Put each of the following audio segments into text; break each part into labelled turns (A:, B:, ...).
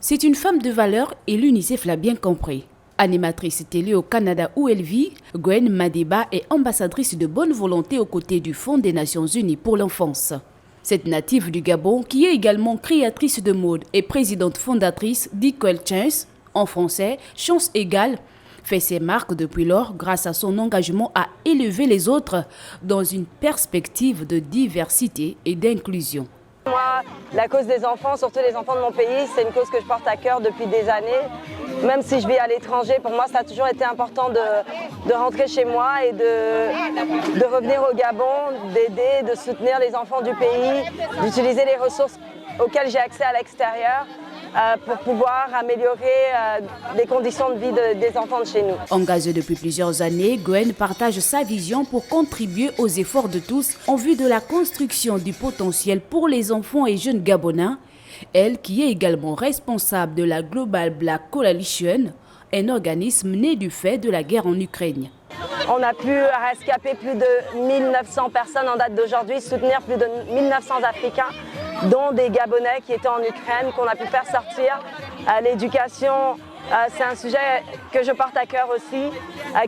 A: C'est une femme de valeur et l'UNICEF l'a bien compris. Animatrice télé au Canada où elle vit, Gwen Madeba est ambassadrice de bonne volonté aux côtés du Fonds des Nations Unies pour l'enfance. Cette native du Gabon, qui est également créatrice de mode et présidente fondatrice d'Equal Chance, en français, chance égale, fait ses marques depuis lors grâce à son engagement à élever les autres dans une perspective de diversité et d'inclusion.
B: Moi, la cause des enfants, surtout les enfants de mon pays, c'est une cause que je porte à cœur depuis des années. Même si je vis à l'étranger, pour moi, ça a toujours été important de rentrer chez moi et de revenir au Gabon, d'aider, de soutenir les enfants du pays, d'utiliser les ressources auxquelles j'ai accès à l'extérieur pour pouvoir améliorer les conditions de vie des enfants de chez nous.
A: Engagée depuis plusieurs années, Gwen partage sa vision pour contribuer aux efforts de tous en vue de la construction du potentiel pour les enfants et jeunes gabonais. Elle qui est également responsable de la Global Black Coalition, un organisme né du fait de la guerre en Ukraine.
B: On a pu rescaper plus de 1900 personnes en date d'aujourd'hui, soutenir plus de 1900 Africains, dont des Gabonais qui étaient en Ukraine, qu'on a pu faire sortir. L'éducation, c'est un sujet que je porte à cœur aussi,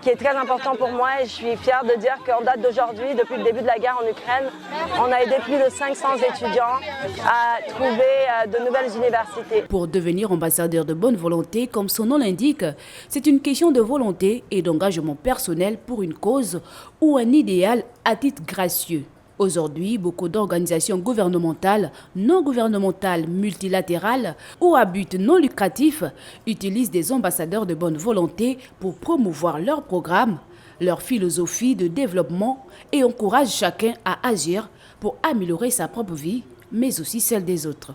B: qui est très important pour moi et je suis fière de dire qu'en date d'aujourd'hui, depuis le début de la guerre en Ukraine, on a aidé plus de 500 étudiants à trouver de nouvelles universités.
A: Pour devenir ambassadeur de bonne volonté, comme son nom l'indique, c'est une question de volonté et d'engagement personnel pour une cause ou un idéal à titre gracieux. Aujourd'hui, beaucoup d'organisations gouvernementales, non gouvernementales, multilatérales ou à but non lucratif utilisent des ambassadeurs de bonne volonté pour promouvoir leurs programmes, leur philosophie de développement et encouragent chacun à agir pour améliorer sa propre vie, mais aussi celle des autres.